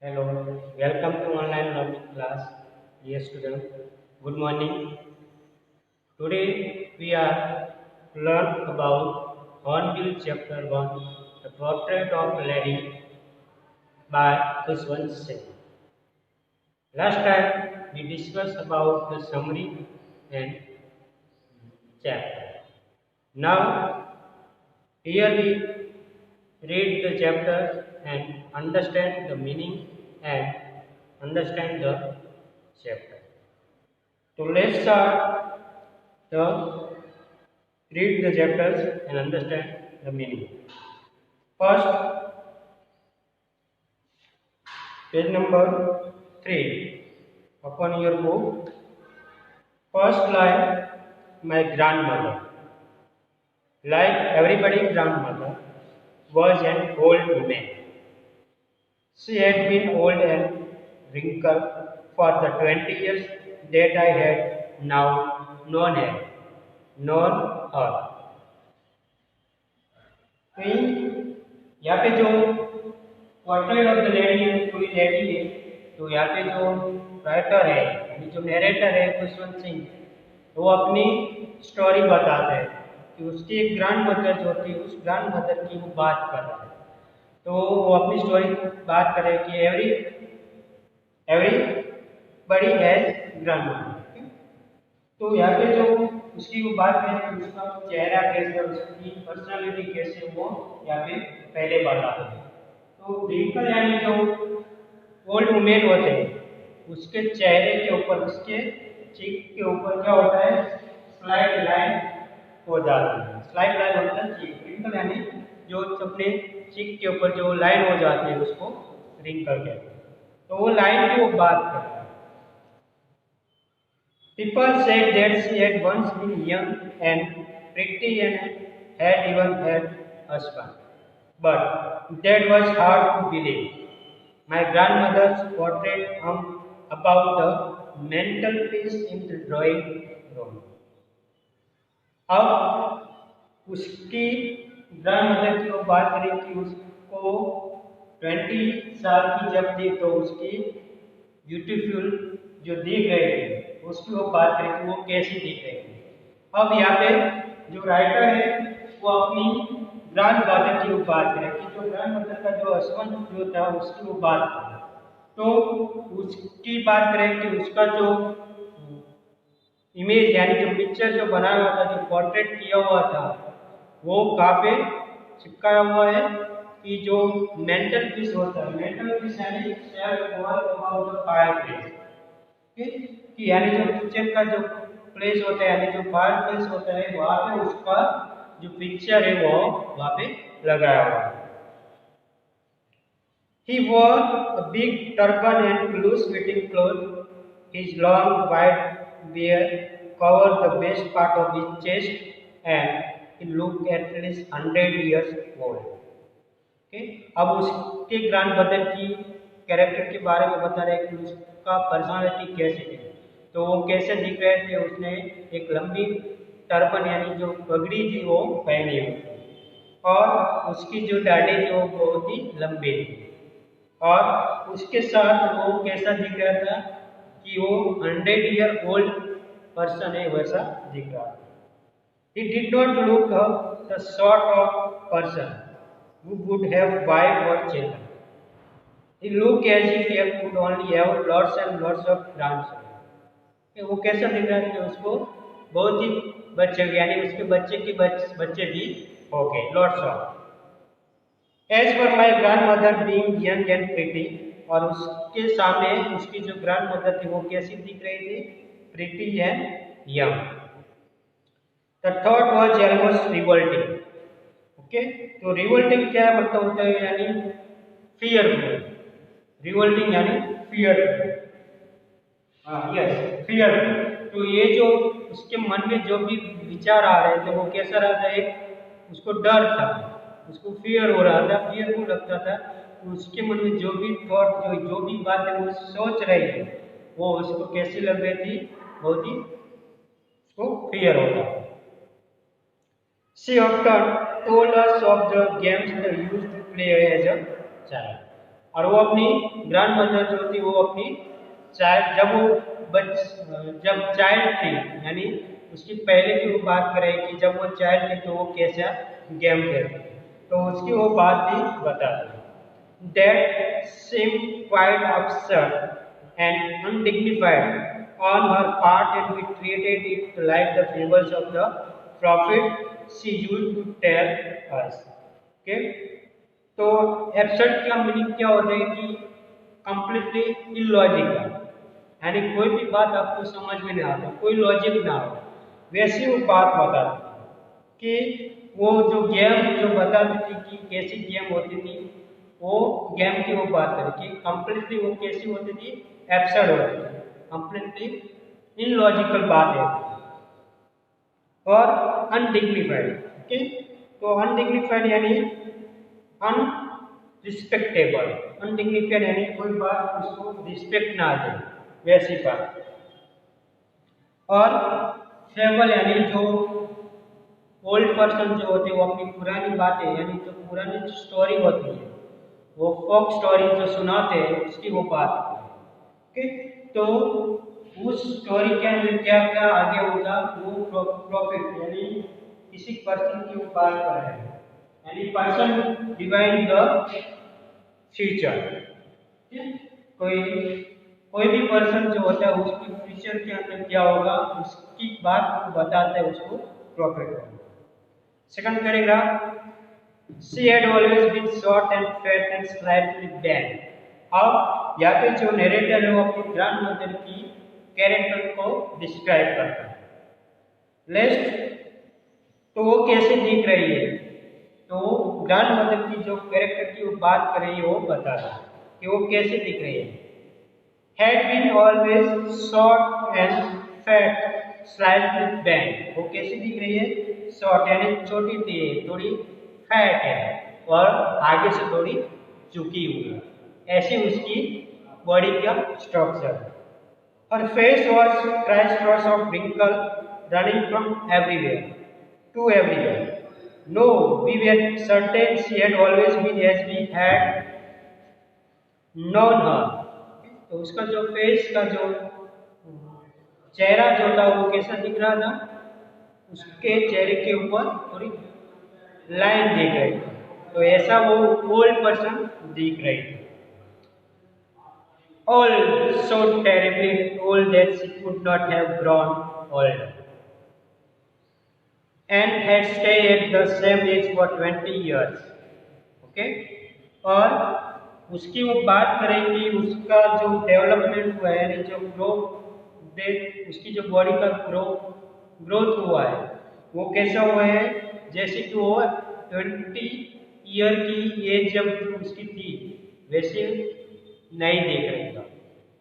Hello, welcome to online learning class. Dear student, good morning. Today we are learn about Hornbill chapter 1, the portrait of a lady by Khushwant Singh. Last time we discussed about the summary and chapter. Now here we read the chapter and understand the meaning and understand the chapter. So let's start the read the chapters and understand the meaning. First, page number 3 upon your book. First line, my grandmother. Like everybody's grandmother was an old woman. She had been old and wrinkled for the 20 years that I had now known her. तो यहाँ पे जो portrait of the lady है, पूरी lady है, तो यहाँ पे जो राइटर है यानी जो नरेटर है खुशवंत सिंह, वो अपनी स्टोरी बताते हैं कि उसकी एक ग्रैंड मदर जो थी, उस ग्रैंड मदर की वो बात कर रहा है। तो वो अपनी स्टोरी बात करे कि एवरी बड़ी हैज ग्रैंड मदर। तो यहाँ पे जो उसकी वो बात है कि उसका चेहरा कैसे, उसकी पर्सनालिटी कैसे, वो यहाँ पे पहले बताते हैं। तो रिंकल यानी जो ओल्ड वुमेन होते हैं, उसके चेहरे के ऊपर, उसके चीक के ऊपर क्या होता है, स्लाइड लाइन हो जाती है। स्लाइड लाइन होता है चीक। रिंकल यानी जो अपने चीक के ऊपर जो लाइन हो जाती है उसको रिंकल कहते हैं। तो वो लाइन की वो बात करता है। People said that she had once been young and pretty and had even had a husband. But that was hard to believe. My grandmother's portrait hung about the mantelpiece in the drawing room. अब उसकी grandmother की वो बात करें कि उसको 20 साल की जब थी तो उसकी ब्यूटीफुल जो दिख रही थी, उसकी वो बात करें कि वो कैसी दिख रही थी। अब यहाँ पे जो राइटर है वो अपनी ग्रैंड मदर की वो बात करें कि जो ग्रैंड मदर का जो हस्बैंड जो था उसकी वो बात करें, तो उसकी बात करें कि उसका जो इमेज यानी जो पिक्चर जो बनाया हुआ था, जो पोर्ट्रेट किया हुआ था, वो कहाँ पे चिपकाया हुआ है कि जो मेंटल पीस होता है, मेंटल पीस यानी self wall about the fire place, कि यानी जो किचन का जो प्लेस होता है, यानी जो फायर प्लेस होता है, वहाँ पे उसका जो पिक्चर है वो वहाँ पे लगाया हुआ है। He wore a big turban and loose-fitting clothes. His long white beard covered the best part of his chest, and he looked at least 100 years old. Okay? अब उसके ग्रैंड मदर की कैरेक्टर के बारे में बता रहे हैं कि उसका पर्सनालिटी कैसे थी। तो वो कैसे दिख रहे थे, उसने एक लंबी टर्बन यानी जो पगड़ी थी वो पहनी हुई थी, और उसकी जो दाढ़ी थी वो बहुत ही लंबी थी, और उसके साथ वो कैसा दिख रहा था कि वो 100 ईयर ओल्ड पर्सन है वैसा दिख रहा था। He did not look the sort of person who would have wife or children. He looked as if he could only have lots and lots of grandchildren. वो कैसा दिख रहा है कि उसको बहुत ही बच्चे, यानी उसके बच्चे के बच्चे भी हो गए, lots of. As for my grandmother being young and pretty, और उसके सामने उसकी जो ग्रैंडमदर थी वो कैसी दिख रही थी, pretty and young. The thought was almost revolting. Okay, तो रिवोल्टिंग क्या मतलब होता है, यानी फियरफुल। रिवोल्टिंग यानी फियरफुल, यस फियरफुल। तो ये जो उसके मन में जो भी विचार आ रहे थे वो कैसा रहा था, एक उसको डर था, उसको फियर हो रहा था, फियरफुल लगता था। उसके मन में जो भी थॉट, जो भी बातें वो सोच रही थी, वो उसको कैसी लग रही थी, बहुत ही उसको फियर होता था। She often told us of the games they used to play as a child. और वो अपनी ग्रैंड मदर जो थी वो अपनी चाइल्ड जब चाइल्ड थी, यानी उसकी पहले की वो बात करें कि जब वो चाइल्ड थी तो वो कैसा गेम खेलती थी, तो उसकी वो बात भी बता दी। That seemed quite absurd and undignified on her part, and we treated it like the fables of the prophet she used to tell us. Okay? तो एब्सर्ड का मीनिंग क्या होता है कि कंप्लीटली इलॉजिकल, यानी कोई भी बात आपको समझ में नहीं आता, कोई लॉजिक ना हो, वैसी वो बात बताती कि वो जो गेम जो बताती थी कि कैसी गेम होती थी, वो गेम की वो बात करें कि कंप्लीटली वो कैसी होती थी, एब्सर्ड होती थी, कंप्लीटली इलॉजिकल बात है और अनडिग्निफाइड। ओके, तो अनडिग्निफाइड यानी अनरिस्पेक्टेबल, अनडिग्निफाइड यानी कोई बात उसको रिस्पेक्ट ना दे, वैसी बात। और फेबल यानी जो ओल्ड पर्सन जो होते हैं वो अपनी पुरानी बातें, यानी जो पुरानी स्टोरी होती है, वो फोक स्टोरी जो सुनाते हैं उसकी वो बात है। ओके, तो उस स्टोरी के अंदर क्या क्या आगे होगा, वो प्रॉफिट यानी किसी पर्सन की वो बात कर रहे हैं, यानी पर्सन डिवाइन द फ्यूचर। कोई कोई भी पर्सन जो होता है उसकी फ्यूचर के अंदर क्या होगा उसकी बात को बताते हैं, उसको प्रॉफिट होगा। Second paragraph, she had always been short and fat and slightly bent। अब यहाँ पे जो नरेटर है वो अपनी ग्रैंड मदर की कैरेक्टर को डिस्क्राइब करता है। लेस्ट, तो वो कैसे दिख रही है, तो ग्रैंड मदर की जो कैरेक्टर की वो बात कर रही है वो बता रहा है कि वो कैसे दिख रही है। Had been always short and fat, slightly bent। वो कैसी दिख रही है, शॉर्ट यानी छोटी थी, थोड़ी फैट है और आगे से थोड़ी झुकी हुई है, ऐसी उसकी बॉडी का structure. Her face was crisscross of wrinkles running from everywhere to everywhere। No, we were certain she had always been as we had known her। तो उसका जो फेस का जो चेहरा जो था वो कैसा दिख रहा था, उसके चेहरे के ऊपर थोड़ी लाइन दिख रही थी, तो ऐसा वो ओल्ड पर्सन दिख रही थी। All so terribly old that she could not have grown old and had stayed at the same age for 20 years। Okay, और उसकी वो बात करें कि उसका जो डेवलपमेंट हुआ है, यानी जो उसकी जो बॉडी का ग्रोथ हुआ है वो कैसा हुआ है, जैसे कि वो 20 ईयर की एज जब उसकी थी वैसे नहीं देख रही था,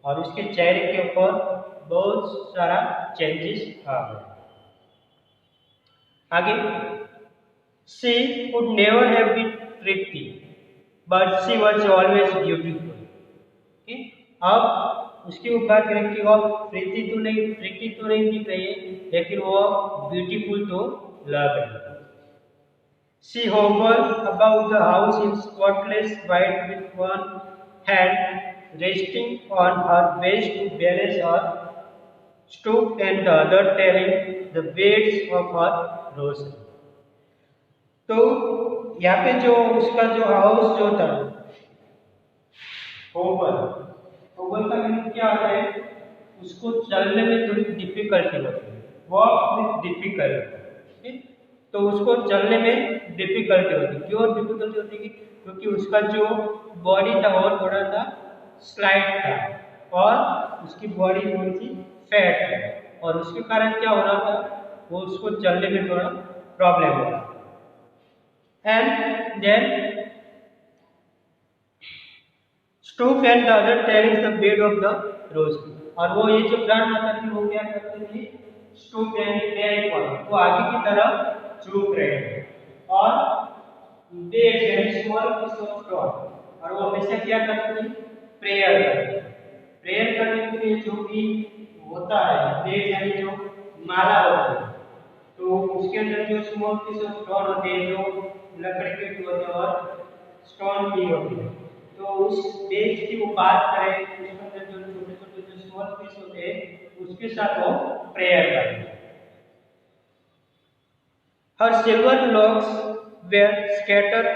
और उसके चेहरे के ऊपर बहुत सारा चेंजेस आ गए। आगे, she could never have been pretty but she was always beautiful। okay? अब उसकी वो बात करें कि वो प्रीति तो नहीं दिख रही है, लेकिन वो ब्यूटीफुल तो लग रही है। She hovered about the house in spotless white with one hand resting on her waist to balance her stoop and the other telling the weights of her rosary। तो यहाँ पे जो उसका जो हाउस जो था होवर का मीनिंग क्या आता है, उसको चलने में थोड़ी डिफिकल्टी होती है, वॉक विथ डिफिकल्टी। तो उसको चलने में डिफिकल्टी होती है, क्यों डिफिकल्टी होती है, क्योंकि उसका जो बॉडी था वो थोड़ा सा स्लाइड था और उसकी बॉडी थोड़ी सी फैट है, और उसके कारण क्या हो रहा था, वो उसको चलने में थोड़ा प्रॉब्लम हो रहा था। And then stoop and the other telling the bed of the rose। और वो ये जो ग्रैंड मदर थी वो क्या करती थी, stoop यानी बेड पर वो आगे की तरफ झुक रहे थे, और बेड यानी स्मॉल पीस ऑफ स्टोन, और वो हमेशा क्या करती थी, प्रेयर करने के लिए जो भी होता है, बेड यानी जो माला होती है, तो उसके अंदर जो स्मॉल पीस ऑफ स्टोन होते हैं, जो लकड़ी के होते हैं और स्टोन की होती है, तो तो उस बेस की वो बात करें, उसके अंदर जो छोटे छोटे जो स्मॉल फिश होते हैं उसके साथ वो प्रेयर करें। Her silver locks were scattered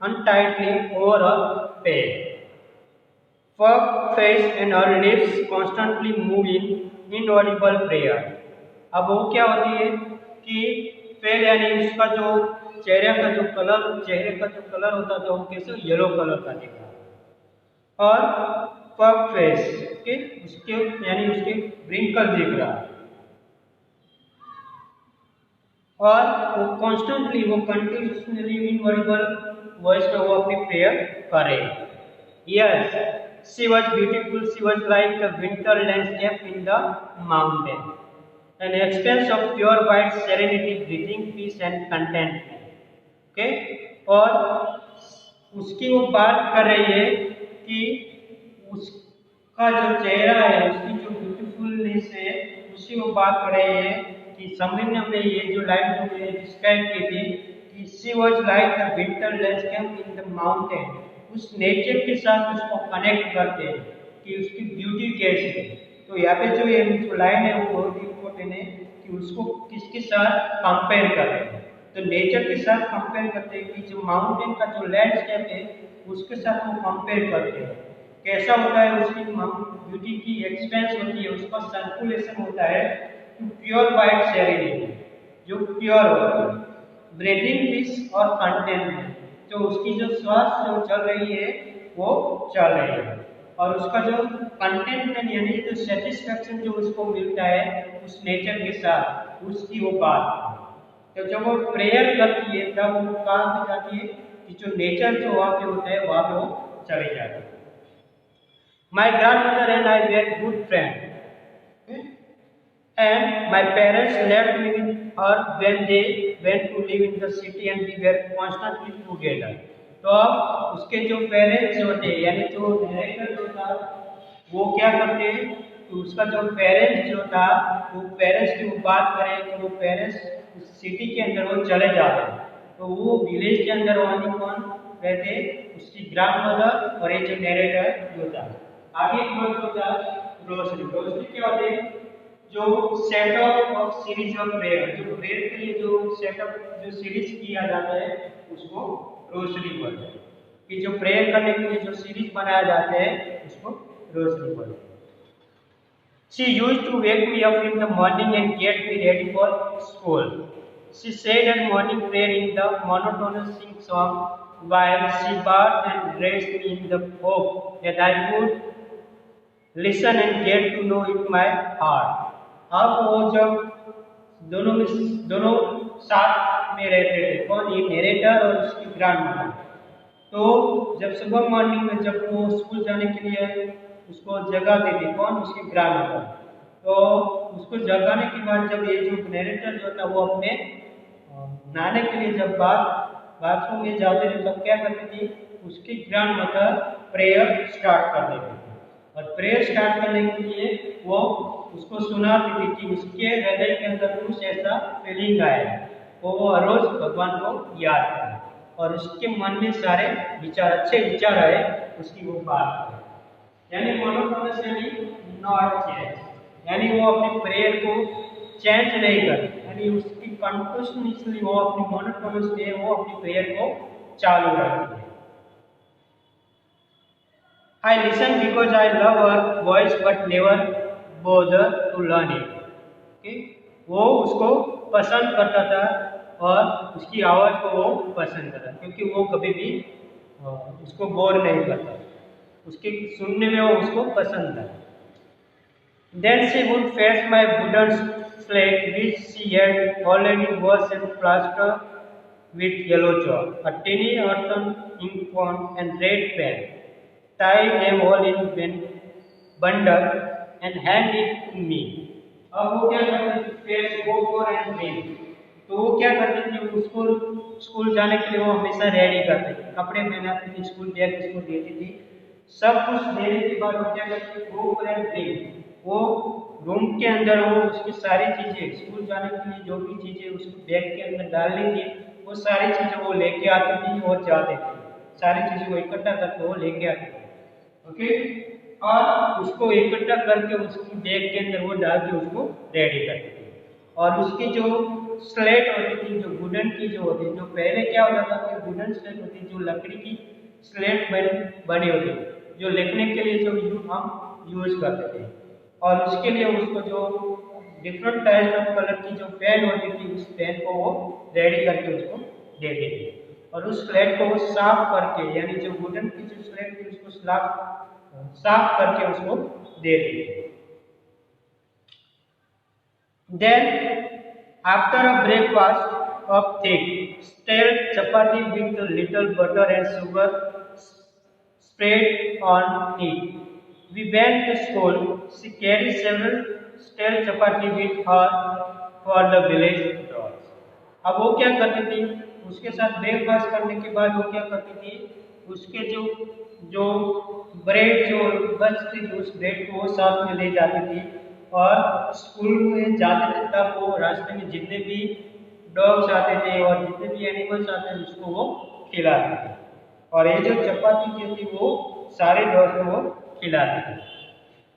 untidily over her pale face and her lips constantly move in inaudible prayer. अब वो क्या होती है कि फेल यानी उसका जो चेहरे का जो कलर होता था वो कैसे येलो कलर का दिख रहा और पफ फेस के उसके यानी उसके ब्रिंकल दिख रहा और वो कॉन्स्टेंटली वो कंटिन्यूसली इनऑडिबल वॉइस में वो अपनी प्रेयर करे। Yes, she was beautiful, she was like the winter landscape in the mountain, an expanse of pure white serenity, breathing peace and contentment. Okay? और उसकी वो बात कर रही है कि उसका जो चेहरा है, उसकी जो ब्यूटीफुलनेस है, उसी वो बात कर रही है कि समझने में ये जो लाइन जो मैंने डिस्क्राइब की थी कि she was like the winter landscape in the mountain, उस नेचर के साथ उसको कनेक्ट करते हैं कि उसकी ब्यूटी कैसी है। तो यहाँ पे जो ये जो लाइन है वो बहुत इम्पोर्टेंट है कि उसको किसके साथ कंपेयर करें, तो नेचर के साथ कंपेयर करते हैं कि जो माउंटेन का जो लैंडस्केप है उसके साथ वो कंपेयर करते हैं कैसा होता है, उसकी ब्यूटी की एक्सपेंस होती है, उसका सर्कुलेशन होता है टू प्योर वाइट सेरेनिटी जो प्योर होती है, ब्रीथिंग पीस और कंटेनमेंट, तो उसकी जो श्वास जो चल रही है वो चल रही है और उसका जो कंटेंटमेंट यानी जो सेटिस्फैक्शन जो उसको मिलता है उस नेचर के साथ, उसकी वो बात। तो जब वो प्रेयर करती है तब वो कहाँ पे जाती है कि जो नेचर जो वहाँ पे होता है वहाँ पे वो चले जाते हैं। My grandmother and I were good friend and my parents left me with her when they went to live in the city and we were constantly together. तो अब उसके जो पेरेंट्स होते हैं यानी जो डायरेक्टर जो था वो क्या करते हैं, तो उसका जो पेरेंट्स जो था वो पेरेंट्स की वो बात करें तो वो पेरेंट्स उस सिटी के अंदर वो चले जाते हैं, तो वो विलेज के अंदर वहाँ कौन रहते, उसकी ग्रैंडमदर और ये जो नरेटर जो था। आगे एक वर्ड जो था ग्रोसरी क्या होते हैं, जो setup of series of prayer, जो प्रेयर के लिए जो सेटअप जो सीरीज किया जाता है उसको रोशनी बोलते हैं, कि जो प्रेयर करने के लिए जो सीरीज बनाया जाते हैं उसको रोशनी बोलते हैं। She used to wake me up in the morning and get me ready for school. She said her morning prayer in the monotonous sing song while she bathed and dressed me in the hope that I would listen and get to know it my heart. अब वो जब दोनों साथ में रहते थे, कौन, ये नरेटर और उसकी ग्रैंडमदर, तो जब सुबह मॉर्निंग में जब वो स्कूल जाने के लिए उसको जगह देती, कौन, उसकी ग्रैंडमदर, तो उसको जगाने के बाद जब ये जो नरेटर जो था वो अपने नहाने के लिए जब बाथरूम में जाते थे तब क्या करती थी, उसकी ग्रैंडमदर प्रेयर स्टार्ट कर देती थी और प्रेयर स्टार्ट करने के लिए वो उसको सुनाती थी कि उसके हृदय के अंदर कुछ ऐसा फीलिंग आया, वो रोज भगवान को याद करे और उसके मन में सारे विचार अच्छे विचार आए, उसकी वो बात है। यानी मोनोटोनस यानी नॉट चेंज, यानी वो अपनी प्रेयर को चेंज नहीं करती, यानी उसकी कंटिन्यूअसली वो अपनी मोनोटोनस में वो अपनी प्रेयर को चालू रखती है। I listen because I love her voice but never bother to learn it. Okay? वो उसको पसंद करता था और उसकी आवाज़ को वो पसंद करता क्योंकि वो कभी भी उसको बोर नहीं करता, उसके सुनने में वो उसको पसंद था। Then she would fetch my wooden slate which she had already washed and plastered with yellow chalk, a tiny earthen ink pond and red pen. Tie them all in bundle and hand it to me. अब वो क्या करते थे, face go for and drink, तो वो क्या करते थे, उसको स्कूल जाने के लिए वो हमेशा रेडी करते थे, कपड़े पहनाते थे, स्कूल बैग उसको देती थी, सब कुछ देने के बाद वो क्या करते थे, गो फॉर एंड ड्रिंक, वो रूम के अंदर वो उसकी सारी चीजें स्कूल जाने के लिए जो भी चीजें उसको बैग के अंदर डालनी थी वो सारी चीजें वो लेके आती थी और जाते थे, सारी चीज़ों को इकट्ठा करके वो लेके आती थी। ओके, और उसको इकट्ठा करके उसकी बैग के अंदर वो डाल के उसको रेडी करती थी। और उसकी जो स्लेट होती थी, जो वुडन की जो होती, जो पहले क्या होता था कि वुडन स्लेट होती, जो लकड़ी की स्लेट बनी होती, जो लिखने के लिए जो हम यूज करते थे। और उसके लिए उसको जो डिफरेंट टाइप ऑफ कलर की जो पेन होती थी, उस पेन को वो रेडी करके उसको देते थे। और उस स्लेट को वो साफ करके, यानी जो वुडन की जो स्लेट थी उसको साफ करके उसको देते थे। Then, after a breakfast of thick, stale chapati with a little butter and sugar spread on it, we went to school. She carried several stale chapati with her for the village dolls. अब वो क्या करती थी, उसके साथ breakfast करने के बाद वो क्या करती थी, उसके जो जो ब्रेड जो बचती थी उस ब्रेड को वो साथ में ले जाती थी। और स्कूल में जाते थे तब वो रास्ते में जितने भी डॉग्स आते थे और जितने भी एनिमल्स आते थे उसको वो खिलाते थे। और ये जो चपाती जो थी वो सारे डॉग्स को वो खिलाते थे।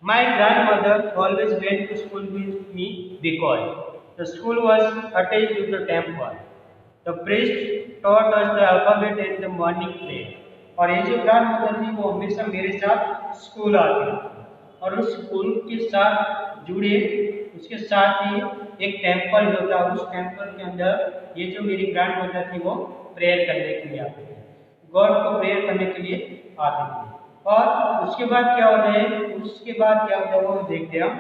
My grandmother always went to school with me because the school was attached to the temple. The priest taught us the alphabet and the morning prayer. और ये जो ग्रैंडमदर थी वो हमेशा मेरे साथ स्कूल आती थी। और उस स्कूल के साथ जुड़े, उसके साथ ही एक टेम्पल जो था, उस टेम्पल के अंदर ये जो मेरी ग्रैंडमदर थी वो प्रेयर करने के लिए आती थी, गॉड को प्रेयर करने के लिए आती थी। और उसके बाद क्या होता है, वो देखते हैं हम।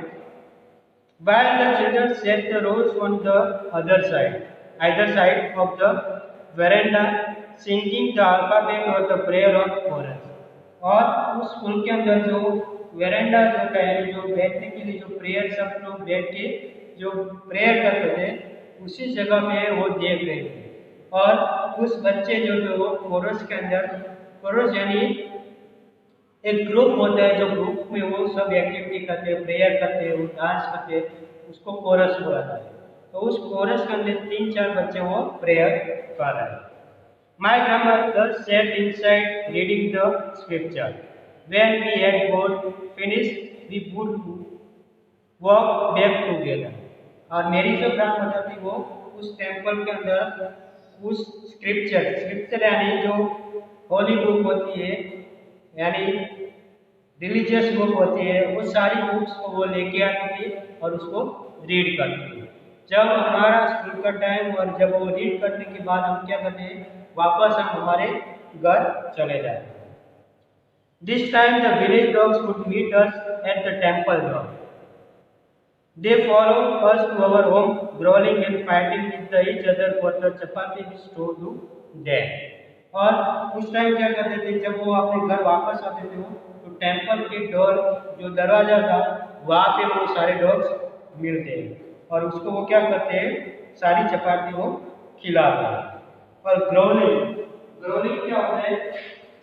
While the children sat the rows on the either side of the veranda, singing the alphabet or the prayer of chorus. और उस स्कूल के अंदर जो वेरेंडा जो है, जो बैठने के लिए जो प्रेयर सब लोग बैठ के जो प्रेयर करते थे, उसी जगह पे वो देख रहे थे। और उस बच्चे जो वो कोरस के अंदर, कोरस यानी एक ग्रुप होता है, जो ग्रुप में वो सब एक्टिविटी करते हैं, प्रेयर करते हैं, डांस करते हैं, उसको कोरस बोला जाता है। तो उस कोरस के अंदर 3-4 बच्चे वो प्रेयर कर रहे हैं। My grandmother sat inside reading the scripture. When we had got finished, we would walk back together. और मेरी जो ग्रैंडमदर थी वो उस टेम्पल के अंदर उस स्क्रिप्चर यानी जो होली बुक होती है, यानी रिलीजियस बुक होती है, वो सारी बुक्स को वो लेके आती थी और उसको रीड करती थी। जब हमारा स्कूल का टाइम और जब वो रीड करने के बाद हम क्या करते हैं, वापस हम हमारे घर चले जाते हैं। This time the village dogs would meet us at the temple dog. They follow us to our home, growling and fighting with each other for the chapati we stole to them. और उस time क्या करते थे, जब वो अपने घर वापस आते थे तो टेम्पल के डोर जो दरवाजा था वहाँ पे वो सारे डॉग्स मिलते हैं और उसको वो क्या करते हैं, सारी चपाती वो खिलाते हैं। और ग्रोलिंग क्या होता है,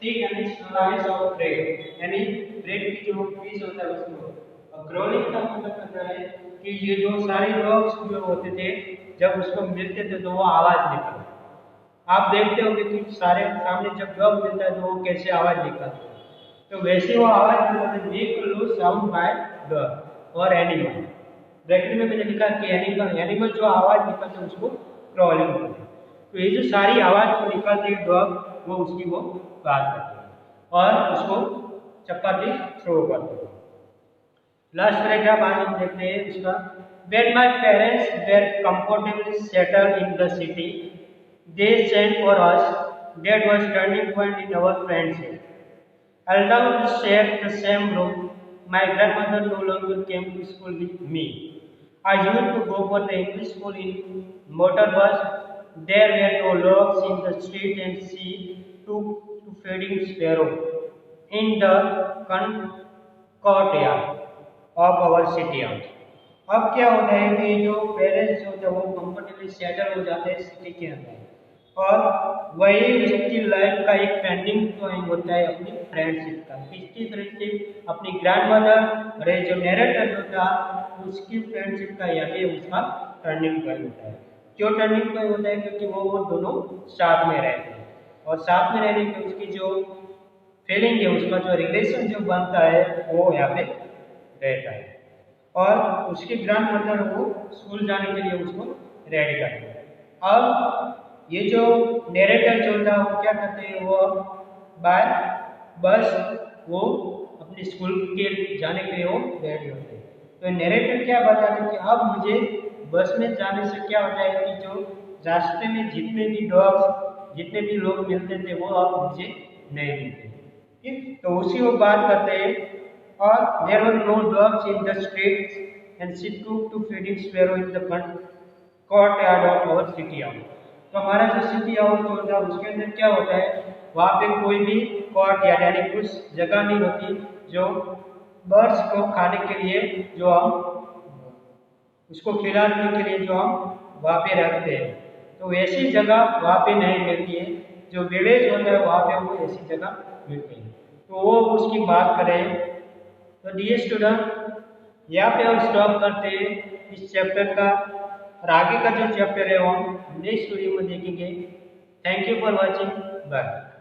ठीक यानी स्लाइस ऑफ ब्रेड, यानी ब्रेड की जो पीस होता है उसको। और ग्रोलिंग का मतलब करता है कि ये जो सारे डॉग्स जो होते थे जब उसको मिलते थे तो वो आवाज निकालते। आप देखते होंगे कि सारे सामने जब डॉग मिलता है तो वो कैसे आवाज निकालते हैं, तो वैसे वो आवाज निकालते, make low sound bye dog और एनिमल। ब्रैकेट में मैंने लिखा कि एनिमल जो आवाज निकालते हैं उसको ग्रोलिंग बोलते हैं। तो ये जो सारी आवाज को निकालते हैं डॉग, वो उसकी वो बात करते हैं और उसको चपाती थ्रो करते हैं। लास्ट पैराग्राफ आज हम देखते हैं इसका। When my parents were comfortably settled in the city, they sent for us. That was turning point in our friendship. Although we shared the same room, my grandmother no longer came to school with me. I used to go for the English school in motor bus. There were no logs in the street and she took to feeding sparrow in the courtyard of our city. अब क्या होता है कि जो parents होते हैं वो comfortably settle हो जाते हैं सिटी के अंदर और वही सिटी लाइफ का एक टर्निंग पॉइंट होता है अपनी फ्रेंडशिप का। किसकी फ्रेंडशिप? अपनी ग्रैंडमदर और जो नरेटर जो था उसकी फ्रेंडशिप का, यानी उसका टर्निंग पॉइंट होता है। क्यों टर्निंग पॉइंट होता है? क्योंकि वो दोनों साथ में रहते हैं और साथ में रहने की उसकी जो फीलिंग है, उसका जो रिलेशन जो बनता है वो यहाँ पे रहता है। और उसकी ग्रैंड मदर वो स्कूल जाने के लिए उसको रेडी करती है। अब ये जो नरेटर जो था वो क्या करते हैं, वो बाय बस वो अपने स्कूल के जाने के लिए वो रेडी होते हैं। तो नरेटर क्या बताते हैं कि अब मुझे बस में जाने से क्या होता है कि जो रास्ते में जितने भी डॉग्स जितने भी लोग मिलते थे वो अब मुझे नहीं मिलते। ठीक, तो उसी वो बात करते हैं। और there were no dogs in the streets and she took to feeding sparrow in the courtyard of our city house. तो हमारा जो सिटी हाउस जो होता है उसके अंदर क्या होता है, वहाँ पे कोई भी कोर्ट यानी कुछ जगह नहीं होती जो बर्ड्स को खाने के लिए जो हम उसको खिलाने के लिए जो हम वहाँ पे रखते हैं। तो वैसी जगह वहाँ पे नहीं मिलती है, जो विलेज होता है वहाँ पे वो ऐसी जगह मिलती है। तो वो उसकी बात करें। तो डियर स्टूडेंट, यहाँ पे हम स्टॉप करते हैं इस चैप्टर का, और आगे का जो चैप्टर है वो हम नेक्स्ट वीडियो में देखेंगे। Thank you for watching, bye.